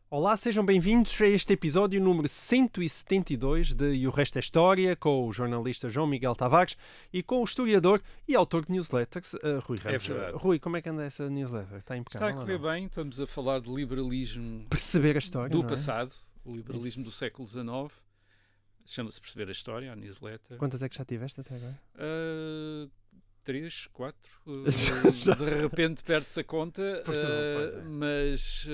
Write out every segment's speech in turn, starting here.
Olá, sejam bem-vindos a este episódio número 172 de E o Resto é História, com o jornalista João Miguel Tavares e com o historiador e autor de newsletters, Rui Ramos. Rui, como é que anda essa newsletter? Está impecável? Está a correr bem, estamos a falar de liberalismo Perceber a história, do não é? passado, o liberalismo do século XIX. Chama-se Perceber a História, a newsletter. Quantas é que já tiveste até agora? 3, 4. De repente perde-se a conta, mas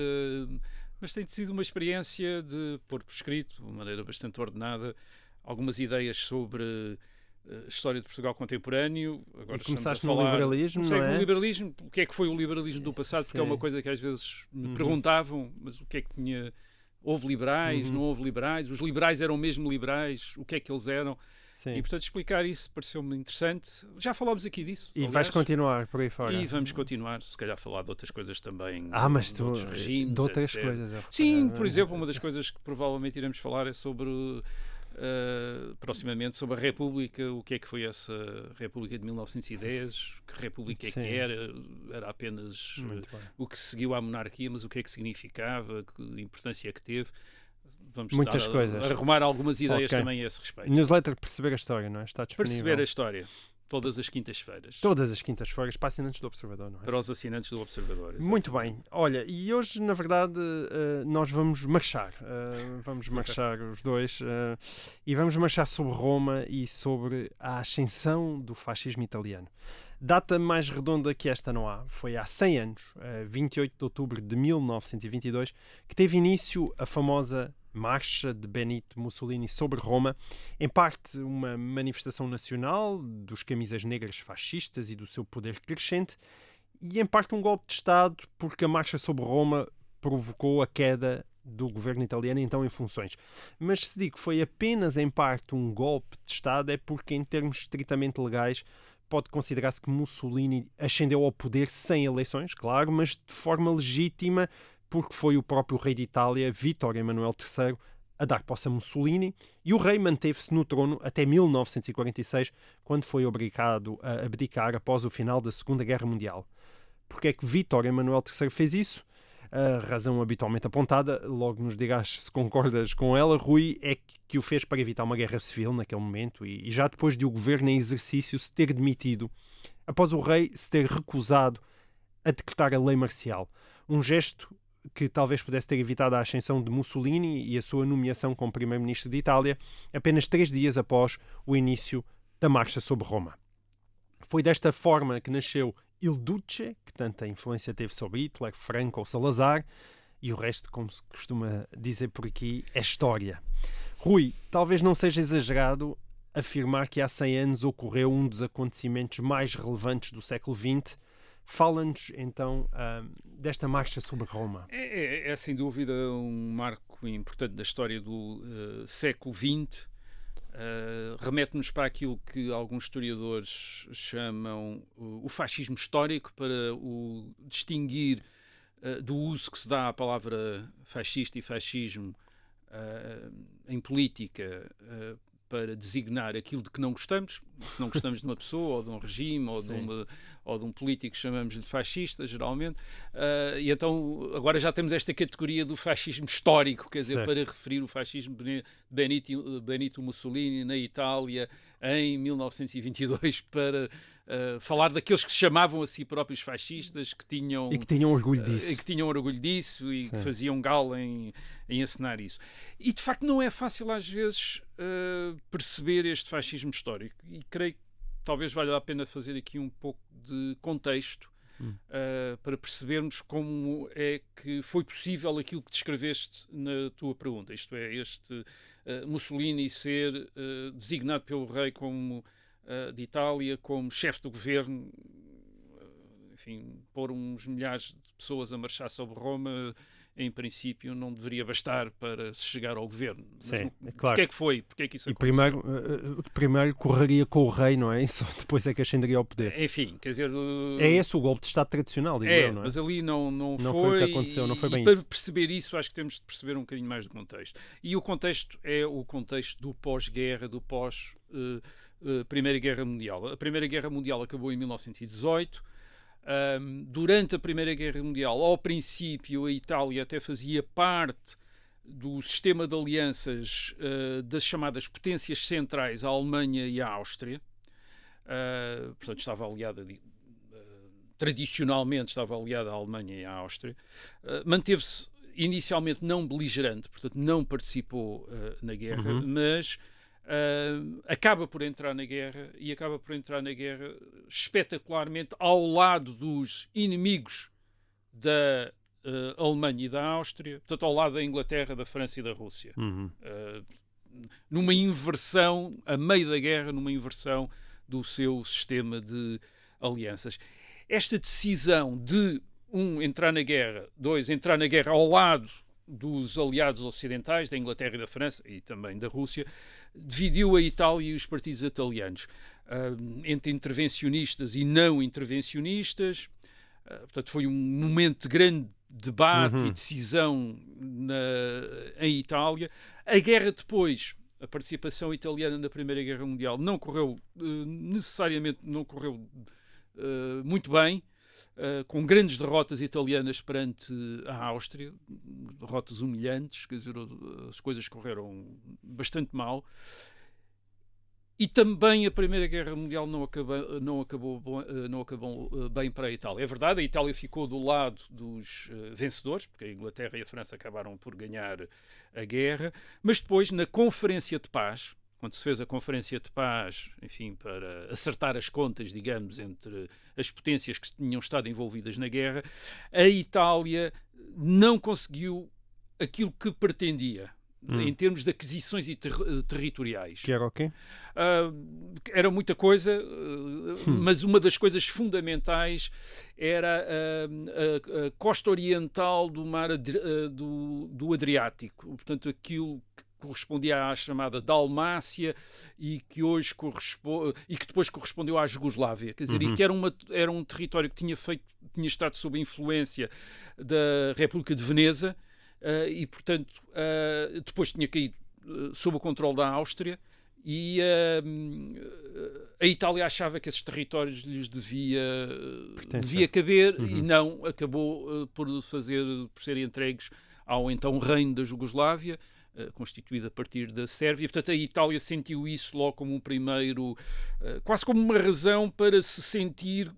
tem sido uma experiência de pôr por escrito, de uma maneira bastante ordenada, algumas ideias sobre a história de Portugal contemporâneo. Agora começaste no liberalismo, não é? No liberalismo, o que é que foi o liberalismo do passado? Porque é uma coisa que às vezes me perguntavam, mas o que é que tinha... Houve liberais, não houve liberais? Os liberais eram mesmo liberais? O que é que eles eram? Sim. E, portanto, explicar isso pareceu-me interessante. Já falámos aqui disso. E vais continuar por aí fora. E vamos continuar, se calhar, a falar de outras coisas também. Mas de outros regimes, de outras etc. coisas. Sim, por exemplo, uma das coisas que provavelmente iremos falar é sobre, proximamente, sobre a República. O que é que foi essa República de 1910? Que República é que era? Era apenas o que seguiu à monarquia, mas o que é que significava? Que importância é que teve? Vamos muitas coisas. Arrumar algumas ideias também a esse respeito. Newsletter Perceber a História, não é? Está disponível. Perceber a História. Todas as quintas-feiras. Todas as quintas-feiras para assinantes do Observador, não é? Para os assinantes do Observador. Exatamente. Muito bem. Olha, e hoje, na verdade, nós vamos marchar. Vamos marchar os dois. E vamos marchar sobre Roma e sobre a ascensão do fascismo italiano. Data mais redonda que esta não há. Foi há 100 anos, 28 de outubro de 1922, que teve início a famosa Marcha de Benito Mussolini sobre Roma, em parte uma manifestação nacional dos camisas negras fascistas e do seu poder crescente, e em parte um golpe de Estado, porque a Marcha sobre Roma provocou a queda do governo italiano então em funções. Mas se digo que foi apenas em parte um golpe de Estado, é porque em termos estritamente legais pode considerar-se que Mussolini ascendeu ao poder sem eleições, claro, mas de forma legítima, porque foi o próprio rei de Itália, Vítor Emanuel III, a dar posse a Mussolini, e o rei manteve-se no trono até 1946, quando foi obrigado a abdicar após o final da Segunda Guerra Mundial. Porque é que Vítor Emanuel III fez isso? A razão habitualmente apontada, logo nos dirás se concordas com ela, Rui, é que o fez para evitar uma guerra civil naquele momento e já depois de o governo em exercício se ter demitido, após o rei se ter recusado a decretar a lei marcial. Um gesto que talvez pudesse ter evitado a ascensão de Mussolini e a sua nomeação como primeiro-ministro de Itália apenas 3 dias após o início da Marcha sobre Roma. Foi desta forma que nasceu Il Duce, que tanta influência teve sobre Hitler, Franco ou Salazar, e o resto, como se costuma dizer por aqui, é história. Rui, talvez não seja exagerado afirmar que há 100 anos ocorreu um dos acontecimentos mais relevantes do século XX. Fala-nos, então, desta marcha sobre Roma. É sem dúvida um marco importante da história do século XX. Remete-nos para aquilo que alguns historiadores chamam o fascismo histórico, para o distinguir do uso que se dá à palavra fascista e fascismo em política, para designar aquilo de que não gostamos. Se não gostamos de uma pessoa, ou de um regime, ou de um político que chamamos de fascista, geralmente. E então, agora já temos esta categoria do fascismo histórico, quer dizer, para referir o fascismo de Benito Mussolini na Itália em 1922, para falar daqueles que se chamavam a si próprios fascistas, que tinham orgulho disso. Que tinham orgulho disso e que faziam gala em encenar isso. E, de facto, não é fácil, às vezes, perceber este fascismo histórico. E creio que talvez valha a pena fazer aqui um pouco de contexto para percebermos como é que foi possível aquilo que descreveste na tua pergunta. Isto é, este Mussolini ser designado pelo rei de Itália como chefe do governo, enfim, pôr uns milhares de pessoas a marchar sobre Roma, em princípio, não deveria bastar para se chegar ao governo. Sim, mas claro. Porquê é que foi? Porquê é que isso aconteceu? Primeiro correria com o rei, não é? E só depois é que ascenderia ao poder. Enfim, quer dizer... É esse o golpe de Estado tradicional, digo eu, não é? Mas ali não foi o que aconteceu, não foi bem para isso. perceber isso, acho que temos de perceber um bocadinho mais do contexto. E o contexto é o contexto do pós-guerra, do pós Primeira Guerra Mundial. A Primeira Guerra Mundial acabou em 1918, Durante a Primeira Guerra Mundial, ao princípio, a Itália até fazia parte do sistema de alianças das chamadas potências centrais, a Alemanha e a Áustria. Portanto, estava aliada, tradicionalmente estava aliada à Alemanha e à Áustria. Manteve-se inicialmente não beligerante, portanto não participou na guerra, mas acaba por entrar na guerra, e acaba por entrar na guerra espetacularmente ao lado dos inimigos da Alemanha e da Áustria, portanto ao lado da Inglaterra, da França e da Rússia. Numa inversão, a meio da guerra, numa inversão do seu sistema de alianças. Esta decisão de, entrar na guerra, entrar na guerra ao lado dos aliados ocidentais, da Inglaterra e da França, e também da Rússia, dividiu a Itália e os partidos italianos entre intervencionistas e não intervencionistas. Portanto, foi um momento de grande debate e decisão em Itália. A guerra depois, a participação italiana na Primeira Guerra Mundial não correu necessariamente muito bem, com grandes derrotas italianas perante a Áustria, derrotas humilhantes, quer dizer, as coisas correram bastante mal. E também a Primeira Guerra Mundial não acabou bem para a Itália. É verdade, a Itália ficou do lado dos vencedores, porque a Inglaterra e a França acabaram por ganhar a guerra, mas depois, na Conferência de Paz, quando se fez a Conferência de Paz, enfim, para acertar as contas, digamos, entre as potências que tinham estado envolvidas na guerra, a Itália não conseguiu aquilo que pretendia. Em termos de aquisições territoriais. Que era o quê? Era muita coisa, mas uma das coisas fundamentais era a costa oriental do mar do Adriático. Portanto, aquilo que correspondia à chamada Dalmácia e que hoje e que depois correspondeu à Jugoslávia, quer dizer, e que era um território que tinha estado sob a influência da República de Veneza. E, portanto, depois tinha caído sob o controle da Áustria, e a Itália achava que esses territórios lhes devia caber, e não, acabou por serem entregues ao então Reino da Jugoslávia, constituído a partir da Sérvia. Portanto, a Itália sentiu isso logo como um primeiro, quase como uma razão para se sentir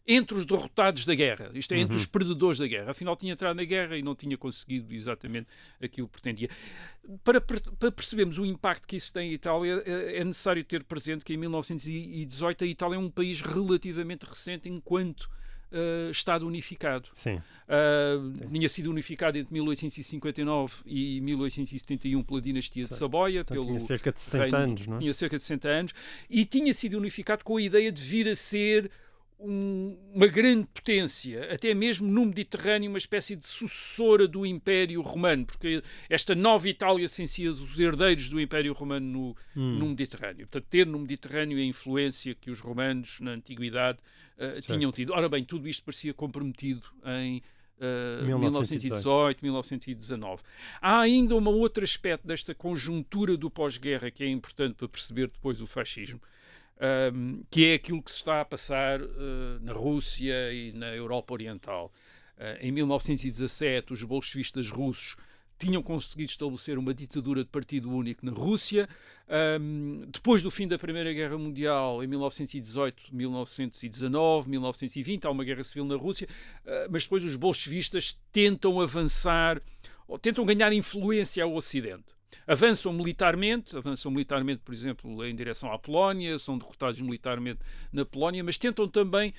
entre os derrotados da guerra, isto é, entre os perdedores da guerra. Afinal, tinha entrado na guerra e não tinha conseguido exatamente aquilo que pretendia. Para percebermos o impacto que isso tem em Itália, é necessário ter presente que em 1918 a Itália é um país relativamente recente enquanto Estado unificado. Sim. Tinha sido unificado entre 1859 e 1871 pela dinastia de Saboia. Então, tinha cerca de 60 anos, não é? Tinha cerca de 60 anos, e tinha sido unificado com a ideia de vir a ser uma grande potência, até mesmo no Mediterrâneo, uma espécie de sucessora do Império Romano, porque esta nova Itália sentia os herdeiros do Império Romano no Mediterrâneo. Portanto, ter no Mediterrâneo a influência que os romanos, na Antiguidade, tinham tido. Ora bem, tudo isto parecia comprometido em 1918, 1919. Há ainda um outro aspecto desta conjuntura do pós-guerra que é importante para perceber depois o fascismo, que é aquilo que se está a passar na Rússia e na Europa Oriental. Em 1917, os bolchevistas russos tinham conseguido estabelecer uma ditadura de partido único na Rússia. Depois do fim da Primeira Guerra Mundial, em 1918, 1919, 1920, há uma guerra civil na Rússia, mas depois os bolchevistas tentam avançar, ou tentam ganhar influência ao Ocidente. Avançam militarmente, por exemplo, em direção à Polónia, são derrotados militarmente na Polónia, mas tentam também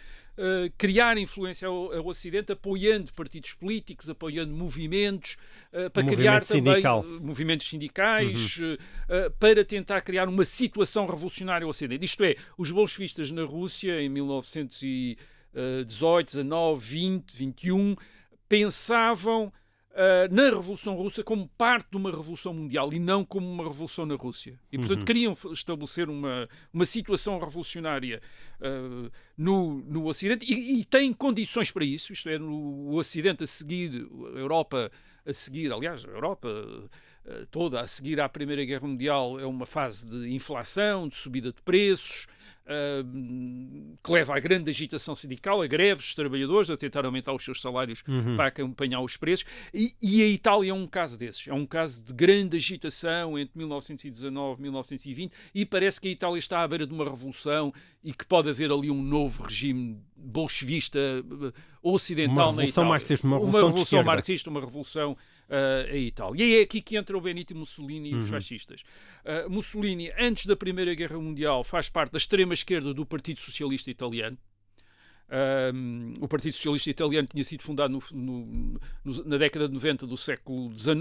criar influência ao Ocidente, apoiando partidos políticos, apoiando movimentos, para criar também movimentos sindicais, para tentar criar uma situação revolucionária ao Ocidente. Isto é, os bolchevistas na Rússia, em 1918, 19, 20, 21, pensavam na Revolução Russa como parte de uma revolução mundial e não como uma revolução na Rússia. E, portanto, queriam estabelecer uma situação revolucionária no Ocidente e têm condições para isso. Isto é, o Ocidente a seguir, a Europa a seguir, aliás, a Europa toda a seguir à Primeira Guerra Mundial é uma fase de inflação, de subida de preços, que leva à grande agitação sindical, a greves dos trabalhadores, a tentar aumentar os seus salários para acompanhar os preços. E a Itália é um caso desses. É um caso de grande agitação entre 1919 e 1920 e parece que a Itália está à beira de uma revolução e que pode haver ali um novo regime bolchevista ocidental na Itália. Uma revolução marxista, uma revolução a Itália. E é aqui que entra o Benito Mussolini e os fascistas. Mussolini, antes da Primeira Guerra Mundial, faz parte da extrema-esquerda do Partido Socialista Italiano. O Partido Socialista Italiano tinha sido fundado na década de 90 do século XIX,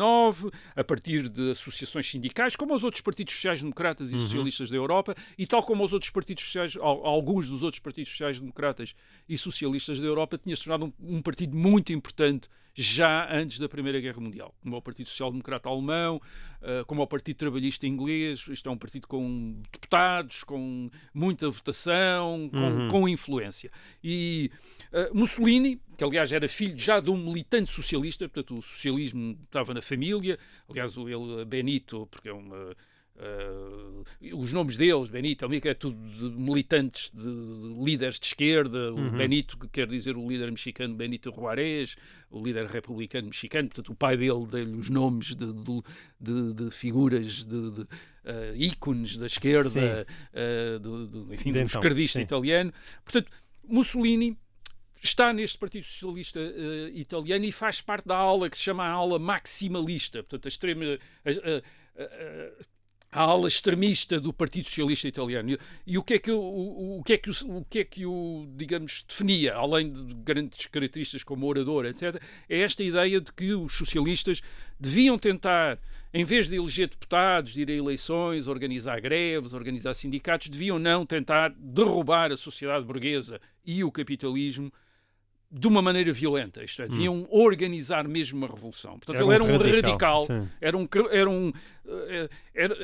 a partir de associações sindicais, como os outros partidos sociais-democratas e socialistas da Europa, e tal como os outros partidos sociais, alguns dos outros partidos sociais-democratas e socialistas da Europa, tinha se tornado um partido muito importante já antes da Primeira Guerra Mundial, como o Partido Social Democrata Alemão, como o Partido Trabalhista Inglês. Isto é um partido com deputados, com muita votação, com influência. E Mussolini, que aliás era filho já de um militante socialista, portanto o socialismo estava na família, aliás ele Benito, porque é uma... os nomes deles, Benito, é tudo de militantes, de líderes de esquerda. O Benito, que quer dizer o líder mexicano Benito Juárez, o líder republicano mexicano, portanto o pai dele deu-lhe os nomes de figuras, de ícones da esquerda, enfim, do esquerdista italiano. Portanto, Mussolini está neste Partido Socialista italiano e faz parte da ala que se chama a ala maximalista, portanto a extrema... a ala extremista do Partido Socialista Italiano. E o que é que o digamos, definia, além de grandes características como orador, etc., é esta ideia de que os socialistas deviam tentar, em vez de eleger deputados, de ir a eleições, organizar greves, organizar sindicatos, deviam não tentar derrubar a sociedade burguesa e o capitalismo de uma maneira violenta, isto é, deviam organizar mesmo uma revolução. Portanto, ele era um radical,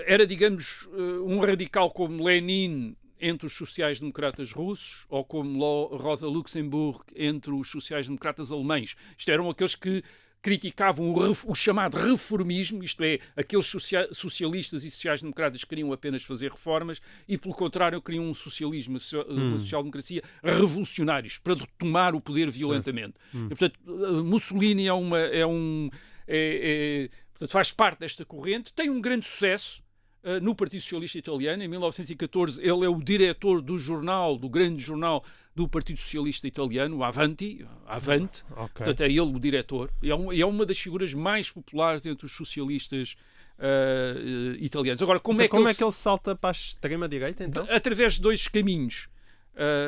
era, digamos, um radical como Lenin entre os sociais-democratas russos ou como Rosa Luxemburg entre os sociais-democratas alemães. Isto eram aqueles que criticavam o chamado reformismo, isto é, aqueles socialistas e sociais-democratas que queriam apenas fazer reformas e, pelo contrário, queriam um socialismo, uma social-democracia revolucionários para retomar o poder violentamente. E, portanto, Mussolini portanto, faz parte desta corrente, tem um grande sucesso no Partido Socialista Italiano. Em 1914 ele é o diretor do grande jornal do Partido Socialista Italiano, o Avante, portanto é ele o diretor, e é uma das figuras mais populares entre os socialistas italianos. Agora, como é que ele salta para a extrema-direita, então? Através de dois caminhos.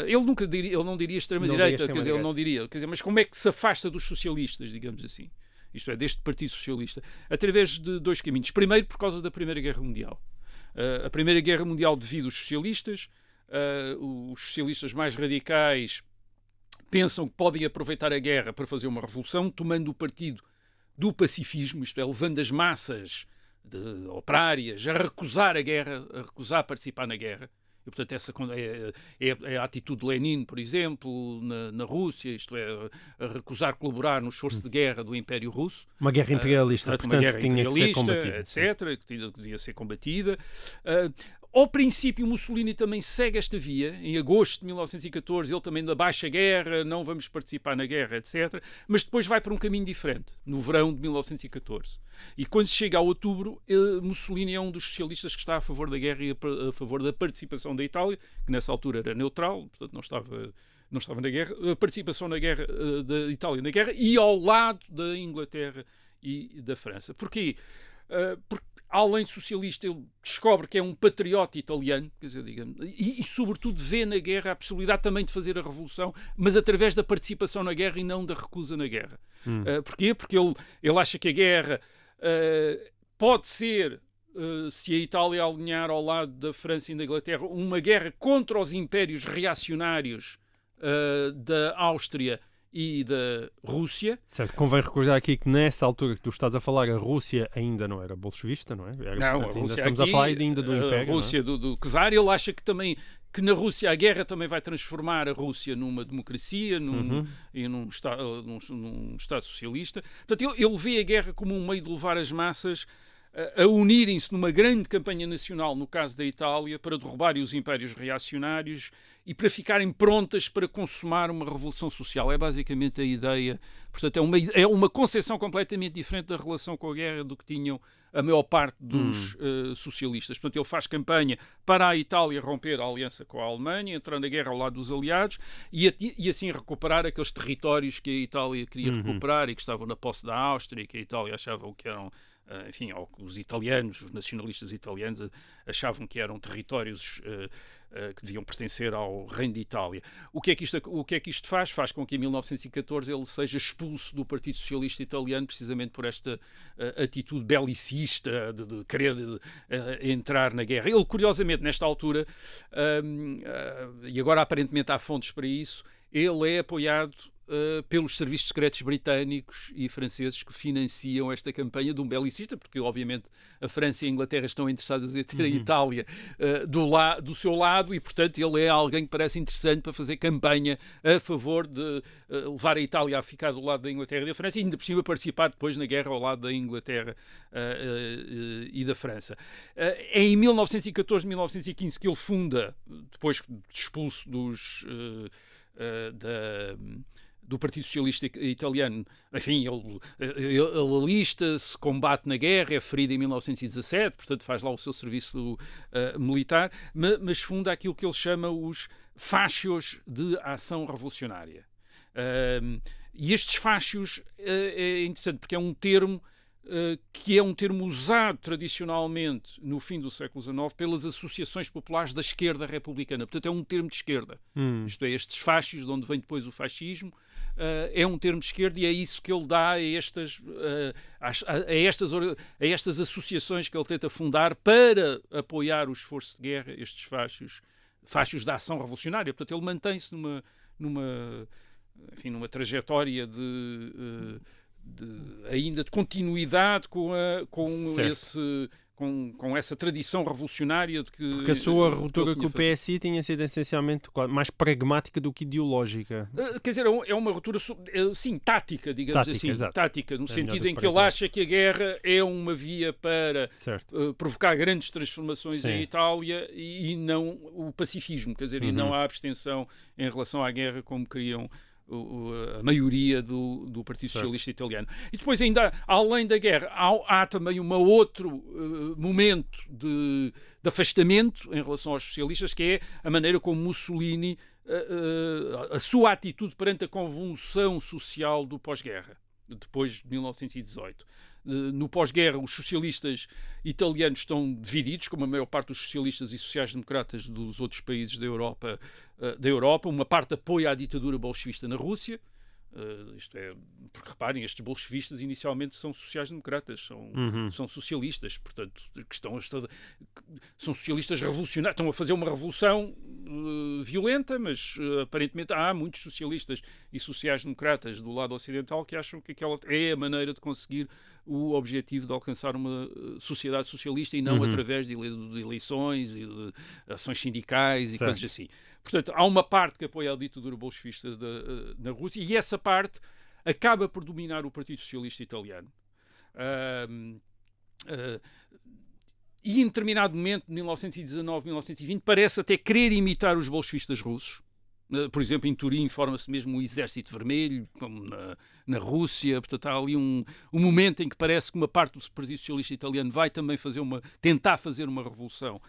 Ele não diria extrema-direita, ele não diria, mas como é que se afasta dos socialistas, digamos assim? Isto é, deste Partido Socialista, através de dois caminhos. Primeiro, por causa da Primeira Guerra Mundial. A Primeira Guerra Mundial divide os socialistas mais radicais pensam que podem aproveitar a guerra para fazer uma revolução, tomando o partido do pacifismo, isto é, levando as massas operárias a recusar a guerra, a recusar participar na guerra. E, portanto, essa é a atitude de Lenin, por exemplo, na Rússia, isto é, a recusar colaborar no esforço de guerra do Império Russo. Uma guerra imperialista, portanto, uma guerra tinha que ser combatida. Etc., que devia ser combatida. Ao princípio, Mussolini também segue esta via. Em agosto de 1914, ele também da baixa guerra, não vamos participar na guerra, etc. Mas depois vai para um caminho diferente, no verão de 1914. E quando chega a outubro, Mussolini é um dos socialistas que está a favor da guerra e a favor da participação da Itália, que nessa altura era neutral, portanto não estava na guerra, a participação na guerra da Itália na guerra e ao lado da Inglaterra e da França. Porquê? Porque além de socialista, ele descobre que é um patriota italiano, quer dizer, digamos, e sobretudo vê na guerra a possibilidade também de fazer a revolução, mas através da participação na guerra e não da recusa na guerra. Porquê? Porque ele acha que a guerra pode ser, se a Itália alinhar ao lado da França e da Inglaterra, uma guerra contra os impérios reacionários da Áustria e da Rússia. Certo, convém recordar aqui que nessa altura que tu estás a falar, a Rússia ainda não era bolchevista, não é? Não, portanto, a Rússia estamos a falar ainda do Império. A Rússia do czar, ele acha que na Rússia a guerra também vai transformar a Rússia numa democracia e num Estado socialista. Portanto, ele vê a guerra como um meio de levar as massas a unirem-se numa grande campanha nacional, no caso da Itália, para derrubarem os impérios reacionários e para ficarem prontas para consumar uma revolução social. É basicamente a ideia. Portanto, é uma concepção completamente diferente da relação com a guerra do que tinham a maior parte dos socialistas. Portanto, ele faz campanha para a Itália romper a aliança com a Alemanha, entrar na guerra ao lado dos aliados e assim recuperar aqueles territórios que a Itália queria recuperar e que estavam na posse da Áustria e que a Itália achava que eram... enfim, os italianos, os nacionalistas italianos achavam que eram territórios que deviam pertencer ao Reino de Itália. O que é que isto faz? Faz com que em 1914 ele seja expulso do Partido Socialista Italiano, precisamente por esta atitude belicista de querer entrar na guerra. Ele, curiosamente, nesta altura, e agora aparentemente há fontes para isso, ele é apoiado pelos serviços secretos britânicos e franceses que financiam esta campanha de um belicista, porque obviamente a França e a Inglaterra estão interessadas em ter a Itália do seu lado e, portanto, ele é alguém que parece interessante para fazer campanha a favor de levar a Itália a ficar do lado da Inglaterra e da França e ainda por cima participar depois na guerra ao lado da Inglaterra e da França. É em 1914, 1915 que ele funda, depois de expulso do Partido Socialista Italiano, enfim, ele alista-se, combate na guerra, é ferido em 1917, portanto faz lá o seu serviço militar, mas funda aquilo que ele chama os fascios de ação revolucionária. E estes fascios é interessante porque é um termo que é um termo usado tradicionalmente no fim do século XIX pelas associações populares da esquerda republicana. Portanto, é um termo de esquerda. Isto é, estes fascios, de onde vem depois o fascismo, é um termo de esquerda e é isso que ele dá a estas associações que ele tenta fundar para apoiar o esforço de guerra, estes fascios da ação revolucionária. Portanto, ele mantém-se numa trajetória ainda de continuidade com essa tradição revolucionária de que... Porque a sua ruptura com o PSI tinha sido essencialmente mais pragmática do que ideológica. Quer dizer, é uma ruptura, sim, tática, digamos assim. Exato. Tática, no sentido em que ele acha que a guerra é uma via para provocar grandes transformações em Itália e não o pacifismo, quer dizer, e não a abstenção em relação à guerra como queriam a maioria do Partido Socialista Italiano. E depois ainda, além da guerra, há também um outro momento de afastamento em relação aos socialistas, que é a maneira como Mussolini, a sua atitude perante a convulsão social do pós-guerra, depois de 1918. No pós-guerra, os socialistas italianos estão divididos, como a maior parte dos socialistas e sociais-democratas dos outros países da Europa. Uma parte apoia a ditadura bolchevista na Rússia. Isto é, porque reparem, estes bolchevistas inicialmente são sociais-democratas, são socialistas, portanto, são socialistas revolucionários, estão a fazer uma revolução violenta, mas aparentemente há muitos socialistas e sociais-democratas do lado ocidental que acham que aquela é a maneira de conseguir o objetivo de alcançar uma sociedade socialista e não através de eleições e de ações sindicais e coisas assim. Portanto, há uma parte que apoia a ditadura bolchevista na Rússia e essa parte acaba por dominar o Partido Socialista Italiano. E em determinado momento, 1919, 1920, parece até querer imitar os bolchevistas russos. Por exemplo, em Turim forma-se mesmo o Exército Vermelho, como na Rússia. Portanto, há ali um momento em que parece que uma parte do Partido Socialista Italiano vai também tentar fazer uma revolução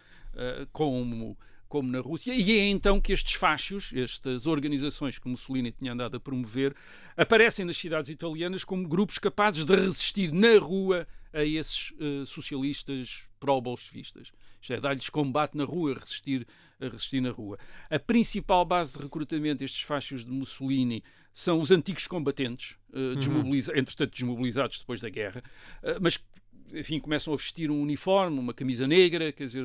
como na Rússia, e é então que estes fascios, estas organizações que Mussolini tinha andado a promover, aparecem nas cidades italianas como grupos capazes de resistir na rua a esses socialistas pró-bolchevistas. Isto é, dar-lhes combate na rua, a resistir na rua. A principal base de recrutamento destes fascios de Mussolini são os antigos combatentes, entretanto desmobilizados depois da guerra, mas enfim, começam a vestir um uniforme, uma camisa negra, quer dizer,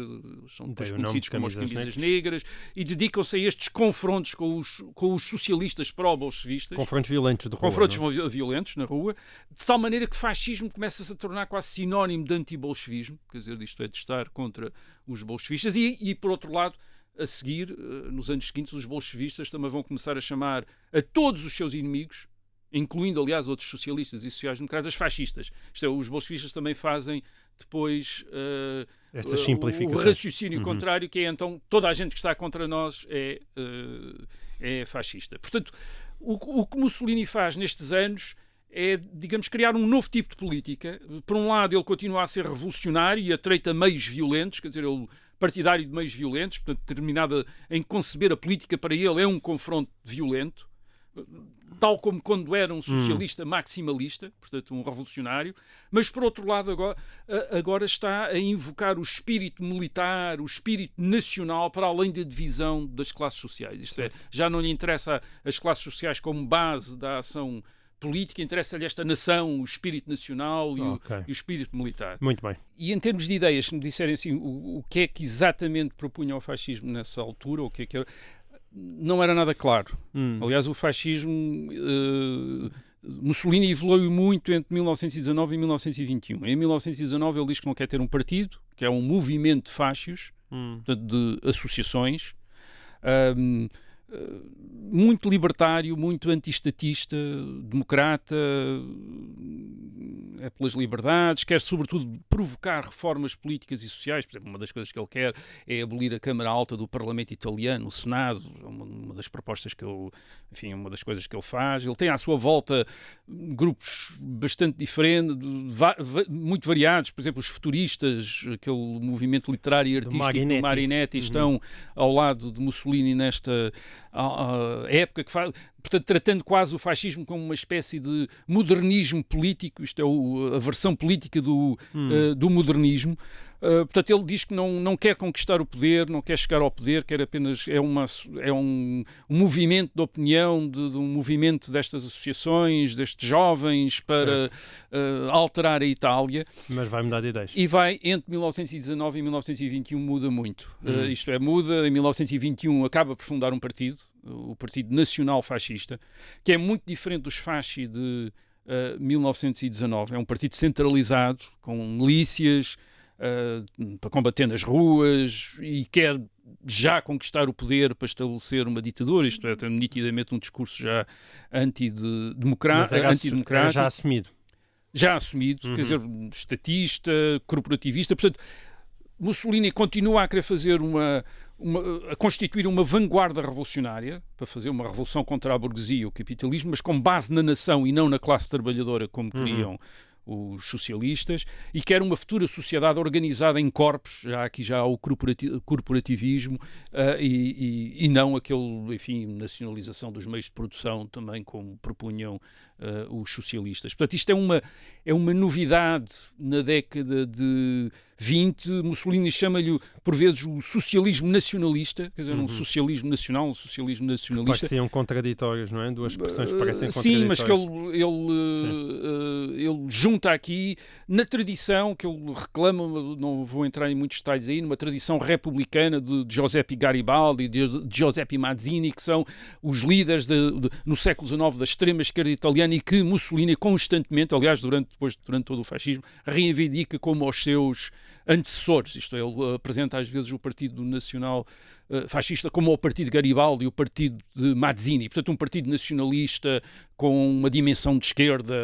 são depois conhecidos como as camisas negras, e dedicam-se a estes confrontos com os socialistas pró-bolchevistas. Confrontos violentos de rua. Confrontos violentos na rua, de tal maneira que fascismo começa-se a tornar quase sinónimo de anti-bolchevismo, quer dizer, isto é, de estar contra os bolchevistas, e por outro lado, a seguir, nos anos seguintes, os bolchevistas também vão começar a chamar a todos os seus inimigos incluindo, aliás, outros socialistas e sociais-democratas fascistas. Isto é, os bolchevistas também fazem depois Essas o simplificações. raciocínio contrário, que é então toda a gente que está contra nós é fascista. Portanto, o que Mussolini faz nestes anos é, digamos, criar um novo tipo de política. Por um lado, ele continua a ser revolucionário e atreita meios violentos, quer dizer, ele partidário de meios violentos, portanto, determinada em conceber a política para ele é um confronto violento, tal como quando era um socialista maximalista, portanto um revolucionário, mas por outro lado agora está a invocar o espírito militar, o espírito nacional para além da divisão das classes sociais. Isto é, já não lhe interessa as classes sociais como base da ação política, interessa-lhe esta nação, o espírito nacional e o espírito militar. Muito bem. E em termos de ideias, se me disserem assim, o que é que exatamente propunha o fascismo nessa altura, o que é que era, não era nada claro. Aliás, o fascismo, Mussolini evoluiu muito entre 1919 e 1921. Em 1919 ele diz que não quer ter um partido, que é um movimento de fascios, portanto, de associações, muito libertário, muito anti-estatista, democrata, é pelas liberdades, quer sobretudo provocar reformas políticas e sociais. Por exemplo, uma das coisas que ele quer é abolir a Câmara Alta do Parlamento Italiano, o Senado, uma das propostas que ele, enfim, uma das coisas que ele faz. Ele tem à sua volta grupos bastante diferentes, muito variados. Por exemplo, os futuristas, aquele movimento literário e artístico do Marinetti, estão ao lado de Mussolini nesta época que faz, portanto, tratando quase o fascismo como uma espécie de modernismo político. Isto é a versão política do modernismo. Portanto, ele diz que não quer conquistar o poder, não quer chegar ao poder, quer apenas é um movimento de opinião, de um movimento destas associações, destes jovens para alterar a Itália. Mas vai mudar de ideias. E vai, entre 1919 e 1921, muda muito. Isto é, muda. Em 1921 acaba por fundar um partido, o Partido Nacional Fascista, que é muito diferente dos fasci de 1919. É um partido centralizado, com milícias, para combater nas ruas, e quer já conquistar o poder para estabelecer uma ditadura. Isto é, tem nitidamente um discurso já antidemocrático. Já assumido. Já assumido, quer dizer, estatista, corporativista. Portanto, Mussolini continua a querer fazer a constituir uma vanguarda revolucionária, para fazer uma revolução contra a burguesia e o capitalismo, mas com base na nação e não na classe trabalhadora, como queriam os socialistas, e quer uma futura sociedade organizada em corpos, já há o corporativismo, e não aquele, enfim, nacionalização dos meios de produção, também como propunham os socialistas. Portanto, isto é uma novidade na década de 20. Mussolini chama-lhe, por vezes, o socialismo nacionalista, quer dizer, um socialismo nacional, um socialismo nacionalista. Pareciam contraditórios, não é? Duas expressões que parecem contraditórias. Sim, mas que ele junta aqui, na tradição que ele reclama, não vou entrar em muitos detalhes aí, numa tradição republicana de Giuseppe Garibaldi, de Giuseppe Mazzini, que são os líderes no século XIX da extrema-esquerda italiana, e que Mussolini constantemente, aliás, durante todo o fascismo, reivindica como os seus antecessores. Isto é, ele apresenta às vezes o Partido Nacional Fascista como o Partido Garibaldi e o Partido de Mazzini. Portanto, um partido nacionalista com uma dimensão de esquerda,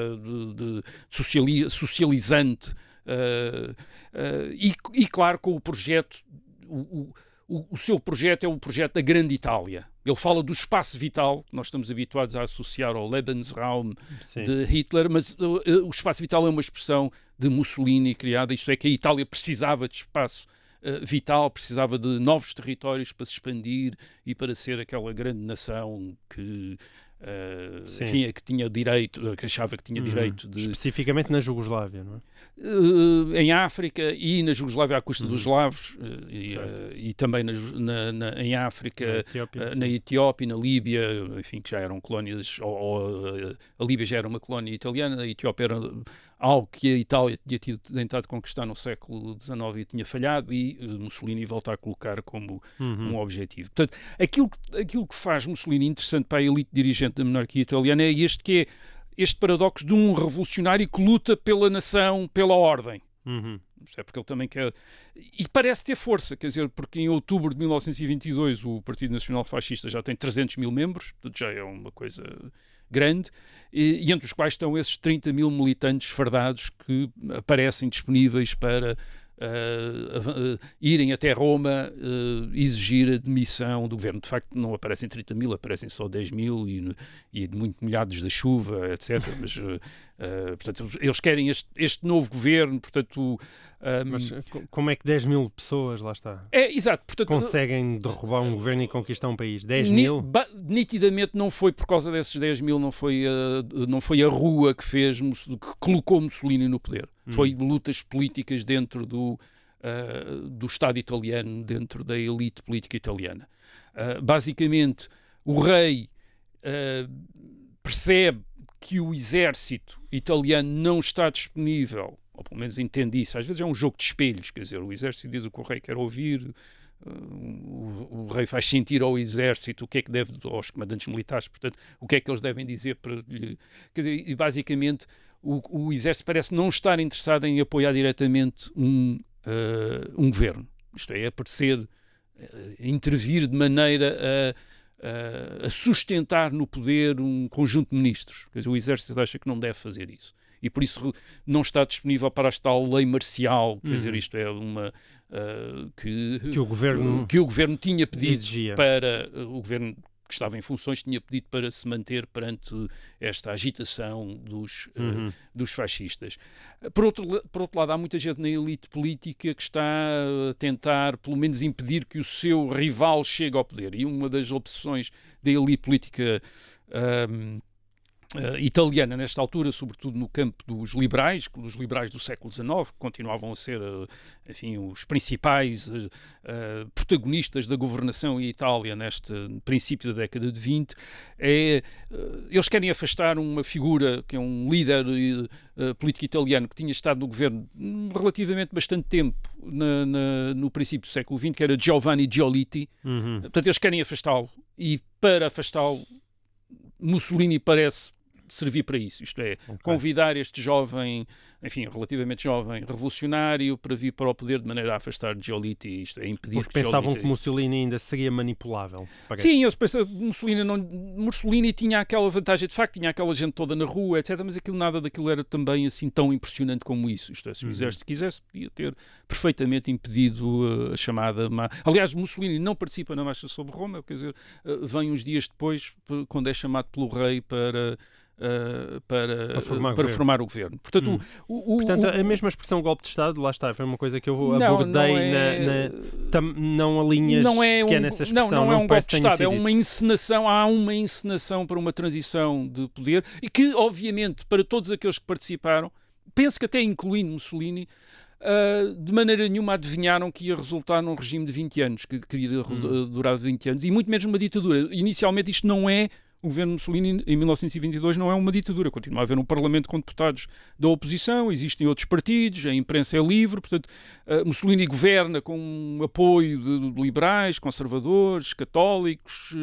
socializante, e claro, com o projeto. O seu projeto é o projeto da Grande Itália. Ele fala do espaço vital, que nós estamos habituados a associar ao Lebensraum de Hitler, mas o espaço vital é uma expressão de Mussolini criada, isto é, que a Itália precisava de espaço vital, precisava de novos territórios para se expandir e para ser aquela grande nação que... enfim, que tinha direito, que achava que tinha direito de... Especificamente na Jugoslávia, não é? Em África e na Jugoslávia à custa dos eslavos, e também em África, na Etiópia e na Líbia, enfim, que já eram colónias, a Líbia já era uma colónia italiana, a Etiópia era algo que a Itália tinha tentado conquistar no século XIX e tinha falhado, e Mussolini volta a colocar como um objetivo. Portanto, aquilo que faz Mussolini interessante para a elite dirigente da monarquia italiana é este paradoxo de um revolucionário que luta pela nação, pela ordem. Isto é, porque ele também quer... E parece ter força, quer dizer, porque em outubro de 1922 o Partido Nacional Fascista já tem 300 mil membros, portanto já é uma coisa grande, e entre os quais estão esses 30 mil militantes fardados que aparecem disponíveis para irem até Roma exigir a demissão do governo. De facto, não aparecem 30 mil, aparecem só 10 mil e muito molhados da chuva, etc. Mas, portanto, eles querem este novo governo, portanto... Mas como é que 10 mil pessoas, lá está, exato, portanto, conseguem derrubar um governo e conquistar um país? 10 mil? Nitidamente não foi por causa desses 10 mil, não foi a rua que que colocou Mussolini no poder. Foi lutas políticas dentro do Estado italiano, dentro da elite política italiana. Basicamente, o rei percebe que o exército italiano não está disponível, ou pelo menos entende isso. Às vezes é um jogo de espelhos, quer dizer, o exército diz o que o rei quer ouvir, o rei faz sentir ao exército o que é que deve, aos comandantes militares, portanto, o que é que eles devem dizer para lhe... Quer dizer, e basicamente o exército parece não estar interessado em apoiar diretamente um governo. Isto é, aparecer, intervir de maneira a sustentar no poder um conjunto de ministros. Quer dizer, o exército acha que não deve fazer isso. E por isso não está disponível para esta lei marcial, quer dizer, isto é uma que o governo tinha pedido exigia. para o governo que estava em funções tinha pedido para se manter perante esta agitação dos fascistas. Por outro lado, há muita gente na elite política que está a tentar, pelo menos, impedir que o seu rival chegue ao poder. E uma das obsessões da elite política italiana nesta altura, sobretudo no campo dos liberais do século XIX, que continuavam a ser, enfim, os principais protagonistas da governação em Itália neste princípio da década de 20, eles querem afastar uma figura que é um líder político italiano que tinha estado no governo relativamente bastante tempo no princípio do século XX, que era Giovanni Giolitti. Portanto, eles querem afastá-lo, e para afastá-lo Mussolini parece servir para isso, isto é, convidar este jovem, enfim, relativamente jovem, revolucionário, para vir para o poder de maneira a afastar Giolitti, isto é, impedir porque que pensavam Giolitti... que Mussolini ainda seria manipulável. Parece. Sim, eles pensavam que Mussolini tinha aquela vantagem, de facto, tinha aquela gente toda na rua, etc., mas nada daquilo era também assim tão impressionante como isso. Isto é, se o exército quisesse, podia ter perfeitamente impedido a chamada... Aliás, Mussolini não participa na marcha sobre Roma, quer dizer, vem uns dias depois, quando é chamado pelo rei para formar o governo. Portanto, Portanto, a mesma expressão golpe de Estado, lá está, foi uma coisa que eu abordei, não alinhas sequer nessa expressão. Não é um golpe de Estado, é uma encenação, há uma encenação para uma transição de poder, e que, obviamente, para todos aqueles que participaram, penso que até incluindo Mussolini, de maneira nenhuma adivinharam que ia resultar num regime de 20 anos, que queria durar 20 anos, e muito menos uma ditadura. Inicialmente isto não é... O governo Mussolini, em 1922, não é uma ditadura. Continua a haver um parlamento com deputados da oposição, existem outros partidos, a imprensa é livre, portanto, Mussolini governa com um apoio de liberais, conservadores, católicos,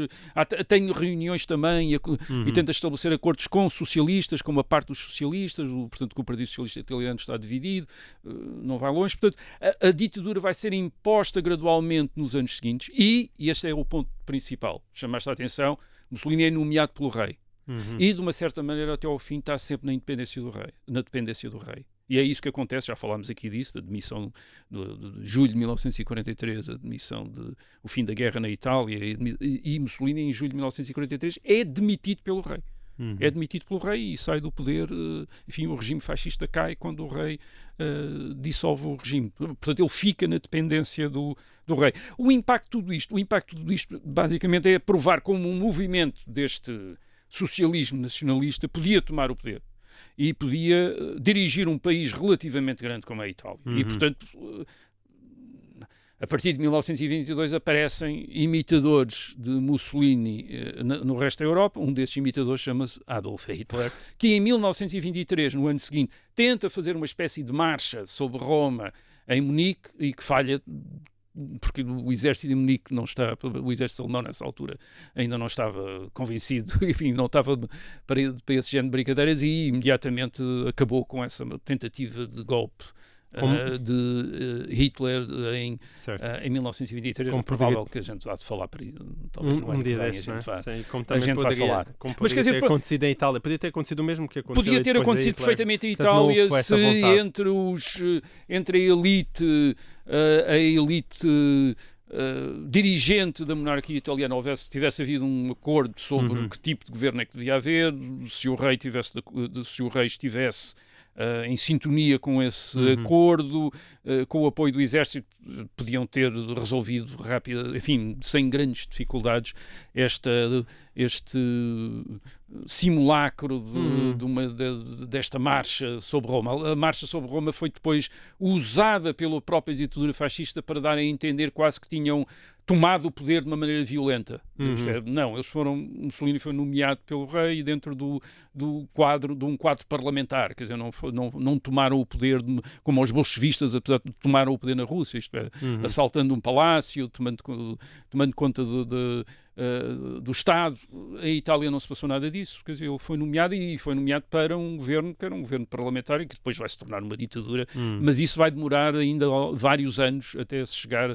tem reuniões também e tenta estabelecer acordos com socialistas, com uma parte dos socialistas, portanto, que o Partido Socialista Italiano está dividido, não vai longe. Portanto, a ditadura vai ser imposta gradualmente nos anos seguintes e este é o ponto principal, chamaste a atenção. Mussolini é nomeado pelo rei e, de uma certa maneira, até ao fim está sempre na dependência do rei. E é isso que acontece, já falámos aqui disso, da demissão de julho de 1943, a demissão o fim da guerra na Itália, e Mussolini, em julho de 1943, é demitido pelo rei. É demitido pelo rei e sai do poder. Enfim, o regime fascista cai quando o rei dissolve o regime. Portanto, ele fica na dependência do rei. O impacto de tudo isto, basicamente, é provar como um movimento deste socialismo nacionalista podia tomar o poder e podia dirigir um país relativamente grande como a Itália. E, portanto... A partir de 1922 aparecem imitadores de Mussolini no resto da Europa. Um desses imitadores chama-se Adolf Hitler, que em 1923, no ano seguinte, tenta fazer uma espécie de marcha sobre Roma em Munique e que falha, porque o exército de Munique não está, o exército alemão nessa altura ainda não estava convencido, enfim, não estava para esse género de brincadeiras, e imediatamente acabou com essa tentativa de golpe de Hitler em 1923. É provável que a gente vá falar para talvez no ano que vem a gente vai falar. Mas quer dizer, acontecido em Itália, podia ter acontecido o mesmo que aconteceu. Podia ter acontecido perfeitamente em Itália se entre a elite dirigente da monarquia italiana tivesse havido um acordo sobre que tipo de governo é que devia haver, se o rei estivesse em sintonia com esse acordo, com o apoio do exército, podiam ter resolvido rápido, enfim, sem grandes dificuldades, este simulacro desta marcha sobre Roma. A marcha sobre Roma foi depois usada pela própria ditadura fascista para dar a entender quase que tinham tomado o poder de uma maneira violenta. Não, Mussolini foi nomeado pelo rei dentro de um quadro parlamentar, quer dizer, não tomaram o poder como os bolchevistas, apesar de tomaram o poder na Rússia, isto é, assaltando um palácio, tomando conta do Estado. Em Itália não se passou nada disso, quer dizer, ele foi nomeado para um governo que era um governo parlamentar e que depois vai se tornar uma ditadura, mas isso vai demorar ainda vários anos até se chegar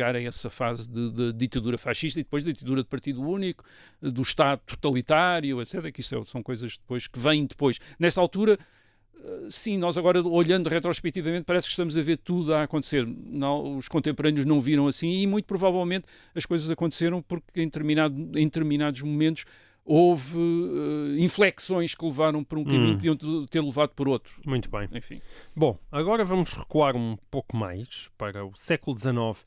a essa fase de ditadura fascista e depois da ditadura de partido único, do Estado totalitário, etc., que isso são coisas depois que vêm depois. Nessa altura, sim, nós agora, olhando retrospectivamente, parece que estamos a ver tudo a acontecer. Não, os contemporâneos não viram assim e muito provavelmente as coisas aconteceram porque em determinados momentos houve inflexões que levaram por um caminho que podiam ter levado por outro. Muito bem. Enfim. Bom, agora vamos recuar um pouco mais para o século XIX.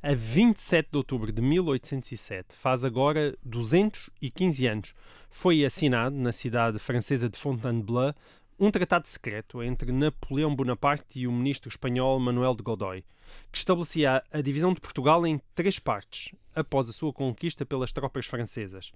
A 27 de outubro de 1807, faz agora 215 anos, foi assinado na cidade francesa de Fontainebleau um tratado secreto entre Napoleão Bonaparte e o ministro espanhol Manuel de Godoy, que estabelecia a divisão de Portugal em 3 partes, após a sua conquista pelas tropas francesas.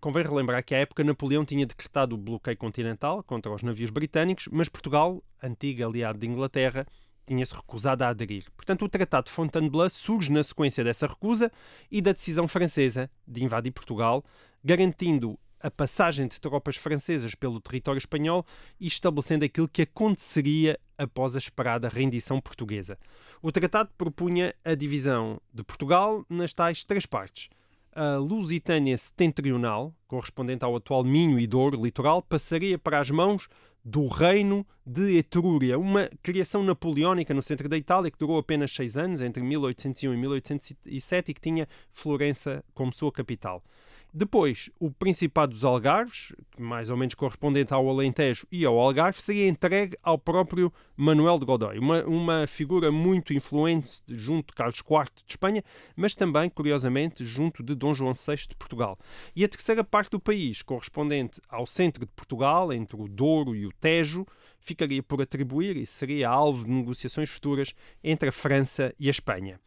Convém relembrar que à época Napoleão tinha decretado o bloqueio continental contra os navios britânicos, mas Portugal, antigo aliado de Inglaterra, tinha-se recusado a aderir. Portanto, o Tratado de Fontainebleau surge na sequência dessa recusa e da decisão francesa de invadir Portugal, garantindo a passagem de tropas francesas pelo território espanhol e estabelecendo aquilo que aconteceria após a esperada rendição portuguesa. O tratado propunha a divisão de Portugal nas tais 3 partes. A Lusitânia Setentrional, correspondente ao atual Minho e Douro litoral, passaria para as mãos do Reino de Etrúria, uma criação napoleónica no centro da Itália que durou apenas 6 anos, entre 1801 e 1807, e que tinha Florença como sua capital. Depois, o Principado dos Algarves, mais ou menos correspondente ao Alentejo e ao Algarve, seria entregue ao próprio Manuel de Godoy, uma figura muito influente junto de Carlos IV de Espanha, mas também, curiosamente, junto de Dom João VI de Portugal. E a terceira parte do país, correspondente ao centro de Portugal, entre o Douro e o Tejo, ficaria por atribuir e seria alvo de negociações futuras entre a França e a Espanha.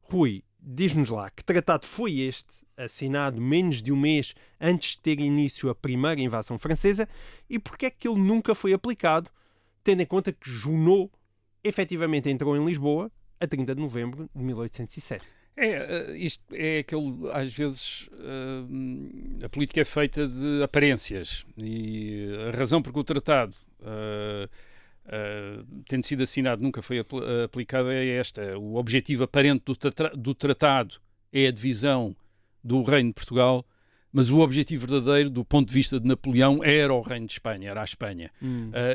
Rui, diz-nos lá, que tratado foi este, assinado menos de um mês antes de ter início a primeira invasão francesa, e porque é que ele nunca foi aplicado, tendo em conta que Junot efetivamente entrou em Lisboa a 30 de novembro de 1807? Isto é aquele, às vezes, a política é feita de aparências, e a razão por que o tratado tendo sido assinado, nunca foi aplicada é esta. O objetivo aparente do tratado é a divisão do Reino de Portugal, mas o objetivo verdadeiro, do ponto de vista de Napoleão, era o Reino de Espanha, era a Espanha.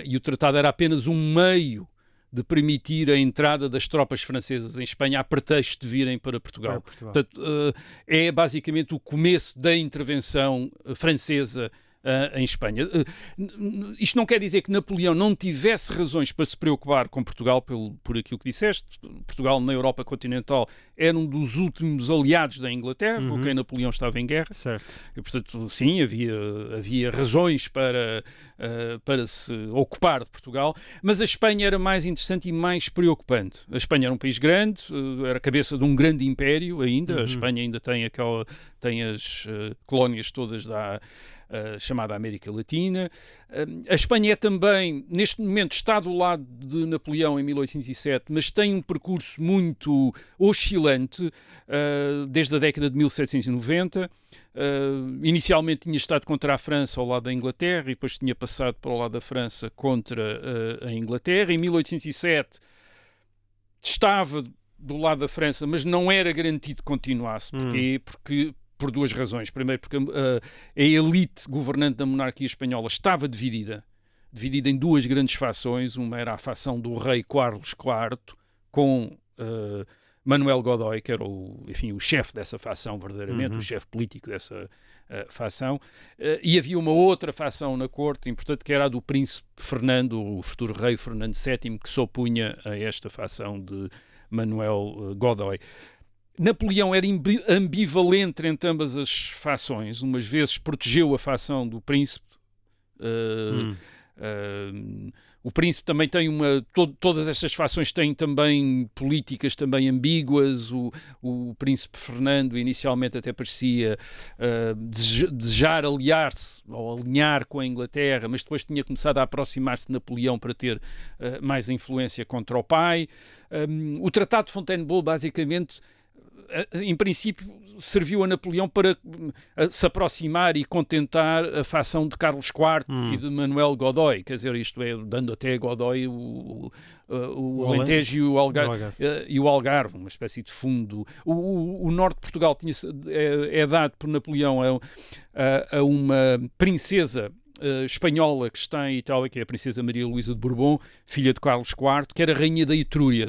E o tratado era apenas um meio de permitir a entrada das tropas francesas em Espanha a pretexto de virem para Portugal. Portanto, é basicamente o começo da intervenção francesa em Espanha. Isto não quer dizer que Napoleão não tivesse razões para se preocupar com Portugal por aquilo que disseste. Portugal na Europa continental era um dos últimos aliados da Inglaterra, com quem Napoleão estava em guerra. Certo. E, portanto, sim, havia razões para se ocupar de Portugal, mas a Espanha era mais interessante e mais preocupante. A Espanha era um país grande, era a cabeça de um grande império ainda. A Espanha ainda tem as colónias todas chamada América Latina. A Espanha é também, neste momento, está do lado de Napoleão em 1807, mas tem um percurso muito oscilante desde a década de 1790. Inicialmente tinha estado contra a França ao lado da Inglaterra e depois tinha passado para o lado da França contra a Inglaterra. Em 1807 estava do lado da França, mas não era garantido que continuasse. Porquê? Porque por duas razões. Primeiro, porque a elite governante da monarquia espanhola estava dividida em duas grandes fações. Uma era a fação do rei Carlos IV, com Manuel Godoy, que era o chefe dessa fação, verdadeiramente, o chefe político dessa fação. E havia uma outra fação na corte, importante, que era a do príncipe Fernando, o futuro rei Fernando VII, que se opunha a esta fação de Manuel Godoy. Napoleão era ambivalente entre ambas as fações. Umas vezes protegeu a fação do príncipe. O príncipe também tem todas estas fações têm também políticas também ambíguas. O príncipe Fernando inicialmente até parecia desejar aliar-se ou alinhar com a Inglaterra, mas depois tinha começado a aproximar-se de Napoleão para ter mais influência contra o pai. O Tratado de Fontainebleau, basicamente, em princípio, serviu a Napoleão para se aproximar e contentar a fação de Carlos IV e de Manuel Godoy, quer dizer, isto é, dando até a Godoy o Alentejo e o Algarve, uma espécie de fundo. O norte de Portugal é dado por Napoleão a uma princesa espanhola que está em Itália, que é a princesa Maria Luísa de Bourbon, filha de Carlos IV, que era rainha da Etrúria.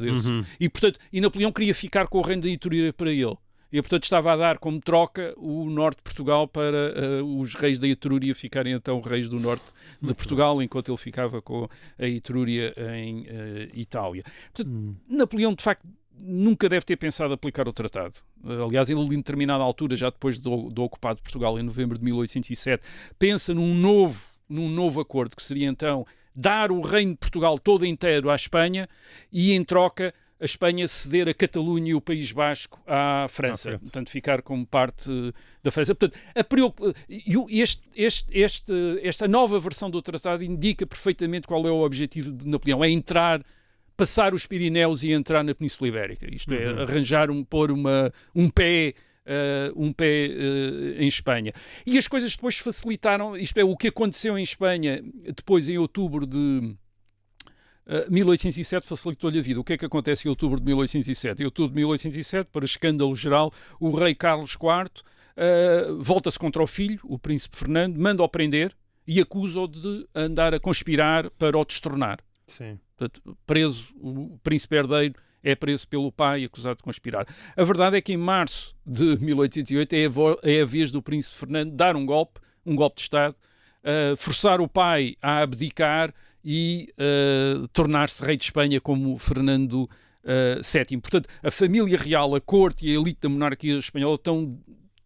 E Napoleão queria ficar com o reino da Etrúria para ele. E, portanto, estava a dar como troca o norte de Portugal para os reis da Etrúria ficarem, então, reis do norte de Portugal, enquanto ele ficava com a Etrúria em Itália. Portanto, Napoleão, de facto, nunca deve ter pensado aplicar o tratado. Aliás, ele, em determinada altura, já depois do ocupado de Portugal, em novembro de 1807, pensa num novo acordo, que seria, então, dar o reino de Portugal todo inteiro à Espanha e, em troca, a Espanha ceder a Catalunha e o País Basco à França. Portanto, ficar como parte da França. Portanto, esta nova versão do tratado indica perfeitamente qual é o objetivo de Napoleão. É passar os Pirineus e entrar na Península Ibérica. Isto é, pôr um pé em Espanha. E as coisas depois facilitaram, isto é, o que aconteceu em Espanha depois em outubro de 1807 facilitou-lhe a vida. O que é que acontece em outubro de 1807? Em outubro de 1807, para escândalo geral, o rei Carlos IV volta-se contra o filho, o príncipe Fernando, manda-o prender e acusa-o de andar a conspirar para o destronar. Sim. Portanto, preso, o príncipe herdeiro é preso pelo pai, acusado de conspirar. A verdade é que em março de 1808 é a vez do príncipe Fernando dar um golpe de Estado, forçar o pai a abdicar e tornar-se rei de Espanha como Fernando VII. Portanto, a família real, a corte e a elite da monarquia espanhola estão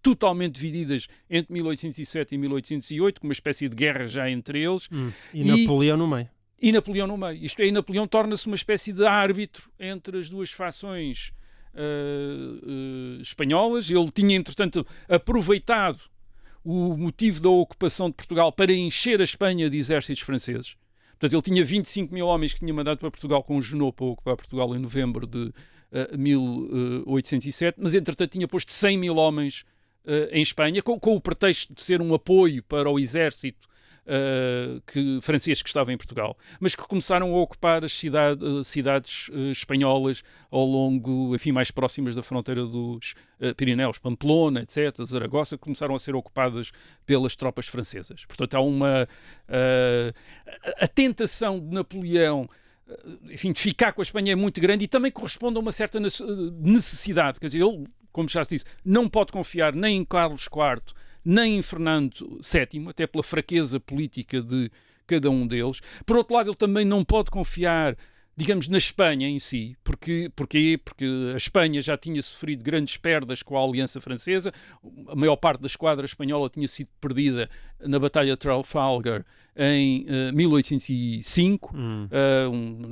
totalmente divididas entre 1807 e 1808, com uma espécie de guerra já entre eles. E Napoleão no meio. E Napoleão no meio. Isto é, Napoleão torna-se uma espécie de árbitro entre as duas fações espanholas. Ele tinha, entretanto, aproveitado o motivo da ocupação de Portugal para encher a Espanha de exércitos franceses. Portanto, ele tinha 25 mil homens que tinha mandado para Portugal com o Junot para ocupar Portugal em novembro de 1807, mas, entretanto, tinha posto 100 mil homens em Espanha, com o pretexto de ser um apoio para o exército francês que estava em Portugal, mas que começaram a ocupar as cidades espanholas ao longo, enfim, mais próximas da fronteira dos Pirineus, Pamplona, etc., Zaragoza, começaram a ser ocupadas pelas tropas francesas. Portanto, há a tentação de Napoleão, enfim, de ficar com a Espanha é muito grande e também corresponde a uma certa necessidade. Quer dizer, ele, como já se disse, não pode confiar nem em Carlos IV nem em Fernando VII, até pela fraqueza política de cada um deles. Por outro lado, ele também não pode confiar, digamos, na Espanha em si. Porquê? Porque a Espanha já tinha sofrido grandes perdas com a Aliança Francesa. A maior parte da esquadra espanhola tinha sido perdida na Batalha de Trafalgar em 1805.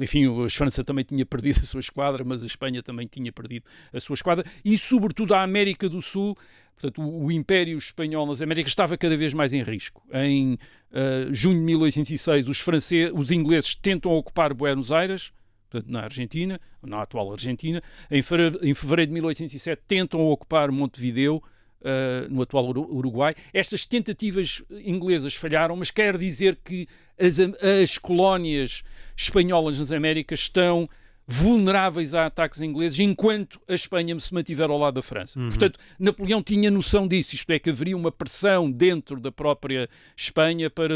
Enfim, a França também tinha perdido a sua esquadra, mas a Espanha também tinha perdido a sua esquadra. E, sobretudo, a América do Sul Portanto, o Império Espanhol nas Américas estava cada vez mais em risco. Em junho de 1806, os ingleses tentam ocupar Buenos Aires, portanto, na Argentina, na atual Argentina. Em fevereiro de 1807, tentam ocupar Montevideo, no atual Uruguai. Estas tentativas inglesas falharam, mas quer dizer que as colónias espanholas nas Américas estão vulneráveis a ataques ingleses, enquanto a Espanha se mantiver ao lado da França. Portanto, Napoleão tinha noção disso, isto é, que haveria uma pressão dentro da própria Espanha para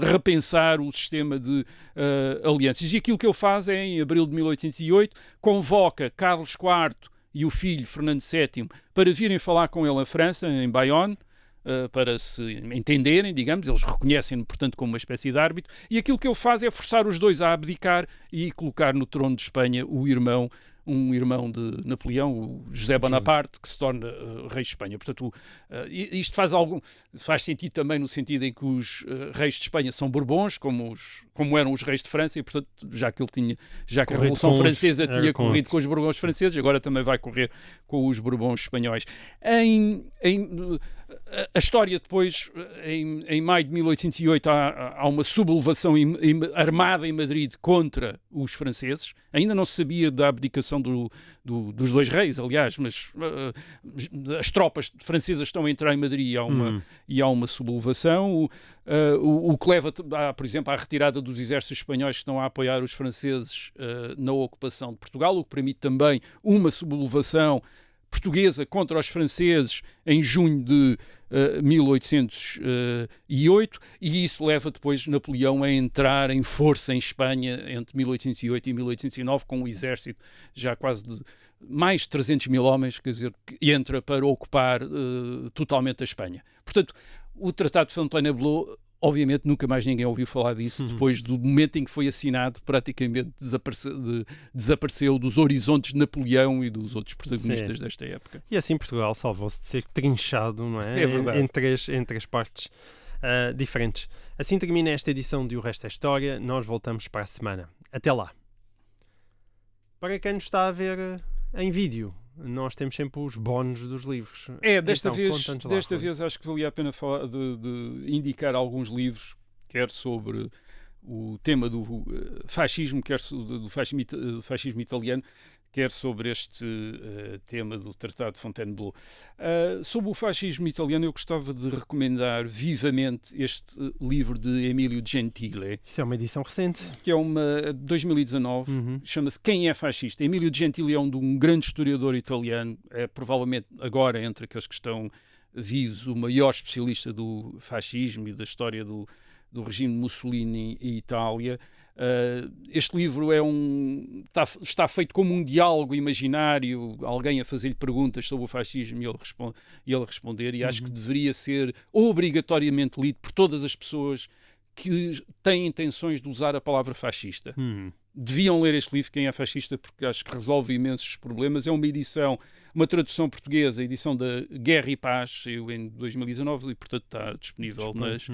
repensar o sistema de alianças. E aquilo que ele faz é, em abril de 1808, convoca Carlos IV e o filho Fernando VII para virem falar com ele à França, em Bayonne, para se entenderem, digamos, eles reconhecem-no, portanto, como uma espécie de árbitro, e aquilo que ele faz é forçar os dois a abdicar e colocar no trono de Espanha um irmão de Napoleão, o José Bonaparte, que se torna rei de Espanha. Portanto, isto faz sentido também no sentido em que os reis de Espanha são Bourbons, como eram os reis de França, e portanto, já que a Revolução Francesa tinha corrido com os Bourbons franceses, agora também vai correr com os Bourbons espanhóis. A história depois, em maio de 1808, há uma sublevação armada em Madrid contra os franceses. Ainda não se sabia da abdicação dos dois reis, aliás, mas as tropas francesas estão a entrar em Madrid e há uma sublevação. O que leva, por exemplo, à retirada dos exércitos espanhóis que estão a apoiar os franceses na ocupação de Portugal, o que permite também uma sublevação portuguesa contra os franceses em junho de 1808, e isso leva depois Napoleão a entrar em força em Espanha entre 1808 e 1809 com um exército já quase de mais de 300 mil homens, quer dizer, que entra para ocupar totalmente a Espanha. Portanto, o Tratado de Fontainebleau, obviamente nunca mais ninguém ouviu falar disso, depois do momento em que foi assinado, praticamente desapareceu dos horizontes de Napoleão e dos outros protagonistas desta época. E assim Portugal salvou-se de ser trinchado, não é? É verdade. Em três partes diferentes. Assim termina esta edição de O Resto é História. Nós voltamos para a semana. Até lá. Para quem nos está a ver em vídeo, nós temos sempre os bónus dos livros. Desta Então, vez acho que valia a pena falar de indicar alguns livros, quer sobre o tema do fascismo, quer do fascismo italiano, quer sobre este tema do Tratado de Fontainebleau. Sobre o fascismo italiano, eu gostava de recomendar vivamente este livro de Emilio Gentile. Isso é uma edição recente. Que é uma 2019, chama-se Quem é Fascista? Emilio Gentile é um grande historiador italiano, é provavelmente agora, entre aqueles que estão vivos, o maior especialista do fascismo e da história do regime de Mussolini e Itália. Este livro está feito como um diálogo imaginário, alguém a fazer-lhe perguntas sobre o fascismo e ele responder, e acho que deveria ser obrigatoriamente lido por todas as pessoas que têm intenções de usar a palavra fascista. Deviam ler este livro, Quem é Fascista, porque acho que resolve imensos problemas. É uma tradução portuguesa, edição da Guerra e Paz, saiu em 2019 e, portanto, está disponível nas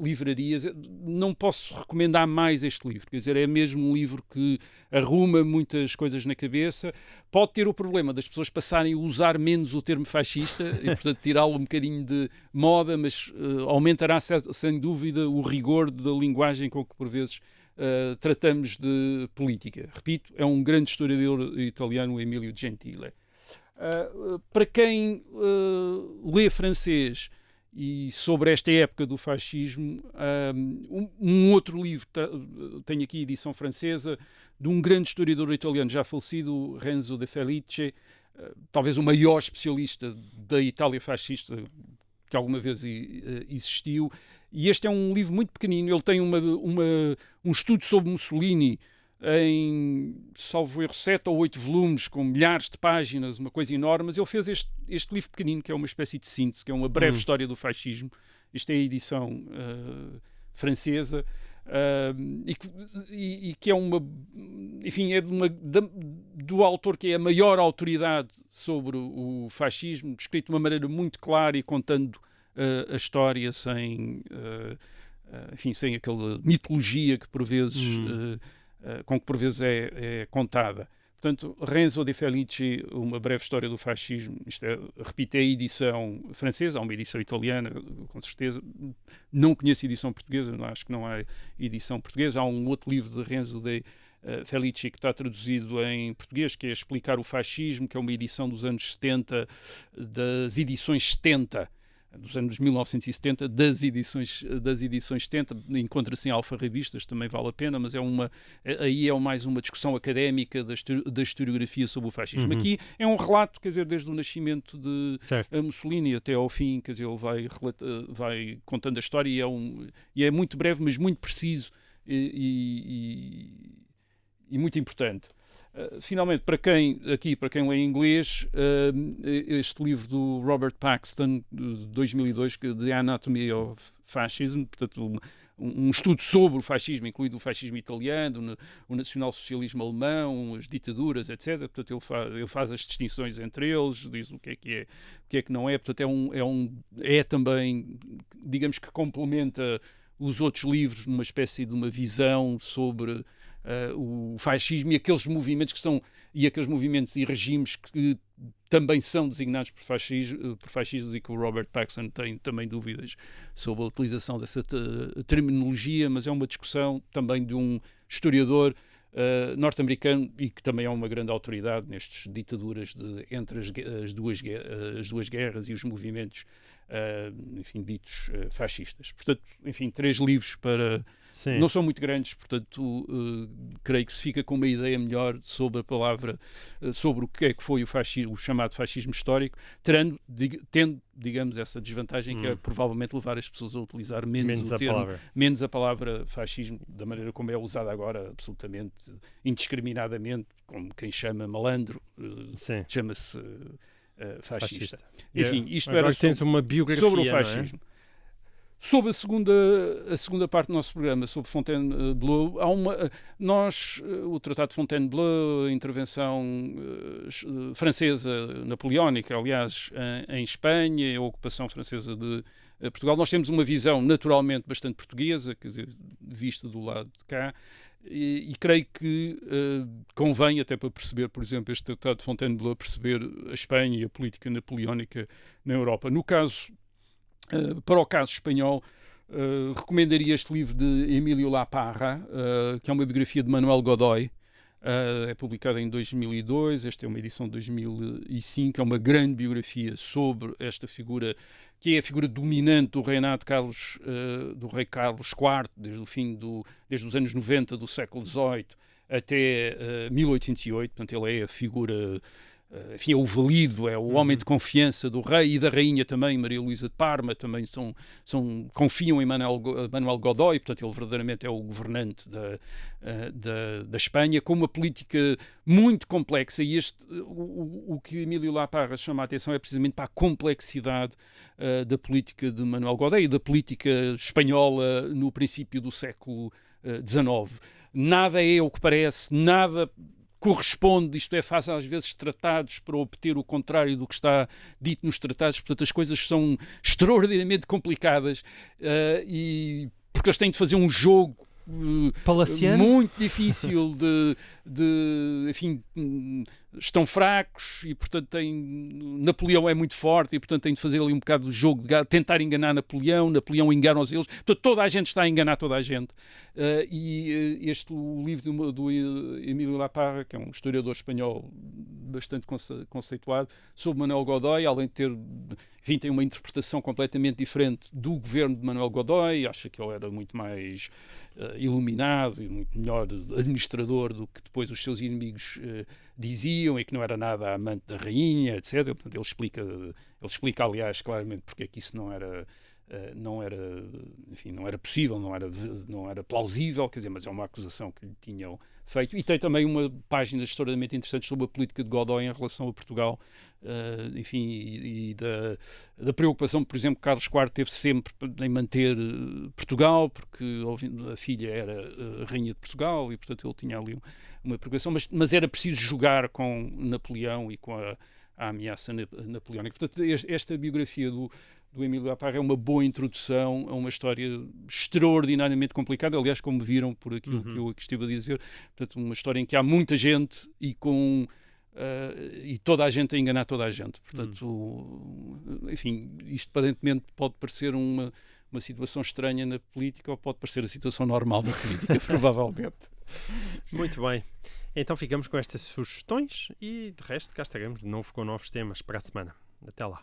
livrarias. Não posso recomendar mais este livro, quer dizer, é mesmo um livro que arruma muitas coisas na cabeça. Pode ter o problema das pessoas passarem a usar menos o termo fascista e, portanto, tirá-lo um bocadinho de moda, mas aumentará, sem dúvida, o rigor da linguagem com que, por vezes, tratamos de política. Repito, é um grande historiador italiano, o Emilio Gentile. Para quem lê francês e sobre esta época do fascismo, um outro livro, tenho aqui a edição francesa, de um grande historiador italiano já falecido, Renzo De Felice, talvez o maior especialista da Itália fascista que alguma vez existiu. E este é um livro muito pequenino, ele tem um estudo sobre Mussolini em, salvo erro, 7 ou 8 volumes, com milhares de páginas, uma coisa enorme, mas ele fez este livro pequenino, que é uma espécie de síntese, que é uma breve história do fascismo. Isto é a edição francesa, e que é enfim, é do autor que é a maior autoridade sobre o fascismo, escrito de uma maneira muito clara e contando a história sem aquela mitologia que por vezes com que por vezes é contada. Portanto, Renzo De Felici, Uma Breve História do Fascismo, repito, é a edição francesa, há uma edição italiana, com certeza. Não conheço a edição portuguesa, acho que não há edição portuguesa. Há um outro livro de Renzo De Felici que está traduzido em português, que é Explicar o Fascismo, que é uma edição dos anos 70, das edições 70, dos anos 1970, das edições 70, encontra-se em alfarrabistas, também vale a pena, mas aí é mais uma discussão académica da historiografia sobre o fascismo. Aqui é um relato, quer dizer, desde o nascimento de Mussolini até ao fim, quer dizer, ele vai contando a história e é muito breve, mas muito preciso e muito importante. Finalmente, para quem lê em inglês, este livro do Robert Paxton, de 2002, The Anatomy of Fascism, portanto, um estudo sobre o fascismo, incluindo o fascismo italiano, o nacionalsocialismo alemão, as ditaduras, etc. Portanto, ele faz as distinções entre eles, diz o que é que não é. Portanto, é também, digamos que complementa os outros livros numa espécie de uma visão sobre o fascismo e aqueles movimentos aqueles movimentos e regimes que também são designados por fascistas e que o Robert Paxton tem também dúvidas sobre a utilização dessa terminologia, mas é uma discussão também de um historiador norte-americano e que também é uma grande autoridade nestas ditaduras entre as duas guerras e os movimentos enfim, ditos fascistas. Portanto, enfim, 3 livros para... Sim. Não são muito grandes, portanto, creio que se fica com uma ideia melhor sobre a palavra, sobre o que é que foi o chamado fascismo histórico, tendo, digamos, essa desvantagem que é provavelmente levar as pessoas a utilizar menos a palavra fascismo, da maneira como é usada agora, absolutamente indiscriminadamente, como quem chama malandro, chama-se fascista. Enfim, isto era tens uma biografia sobre o fascismo. Sobre a segunda parte do nosso programa, sobre Fontainebleau, o Tratado de Fontainebleau, a intervenção francesa napoleónica, aliás, em Espanha, a ocupação francesa de Portugal, nós temos uma visão naturalmente bastante portuguesa, quer dizer, vista do lado de cá, e creio que convém, até para perceber, por exemplo, este Tratado de Fontainebleau, perceber a Espanha e a política napoleónica na Europa. No caso... para o caso espanhol, recomendaria este livro de Emílio La Parra, que é uma biografia de Manuel Godoy, é publicada em 2002, esta é uma edição de 2005, é uma grande biografia sobre esta figura, que é a figura dominante do reinado do rei Carlos IV, desde os anos 90 do século XVIII até 1808, portanto ele é a figura... enfim, é o valido, é o homem de confiança do rei e da rainha também, Maria Luísa de Parma, também confiam em Manuel Godoy, portanto ele verdadeiramente é o governante da Espanha, com uma política muito complexa, e o que Emílio La Parra chama a atenção é precisamente para a complexidade da política de Manuel Godoy e da política espanhola no princípio do século XIX. Nada é o que parece, nada... corresponde, isto é, faz às vezes tratados para obter o contrário do que está dito nos tratados, portanto as coisas são extraordinariamente complicadas porque eles têm de fazer um jogo muito difícil enfim, estão fracos e portanto Napoleão é muito forte e portanto tem de fazer ali um bocado do jogo de tentar enganar Napoleão engana-os eles, portanto toda a gente está a enganar toda a gente, o livro do Emílio La Parra, que é um historiador espanhol bastante conceituado, sobre Manuel Godoy, além de ter, enfim, tem uma interpretação completamente diferente do governo de Manuel Godoy, acha que ele era muito mais iluminado e muito melhor administrador do que depois os seus inimigos diziam, e que não era nada amante da rainha, etc. Portanto, ele explica, aliás, claramente porque é que isso não era possível, não era plausível, quer dizer, mas é uma acusação que lhe tinham feito. E tem também uma página extraordinariamente interessante sobre a política de Godoy em relação a Portugal, enfim, e da preocupação, por exemplo, que Carlos IV teve sempre em manter Portugal, porque a filha era rainha de Portugal e, portanto, ele tinha ali uma preocupação, mas era preciso jogar com Napoleão e com a ameaça napoleónica. Portanto, esta biografia do do Emílio Parra é uma boa introdução a uma história extraordinariamente complicada, aliás, como viram por aquilo que eu aqui estive a dizer, portanto, uma história em que há muita gente e toda a gente a enganar toda a gente. Portanto, enfim, isto aparentemente pode parecer uma situação estranha na política ou pode parecer a situação normal na política, provavelmente. Muito bem. Então ficamos com estas sugestões e, de resto, cá estaremos de novo com novos temas para a semana. Até lá.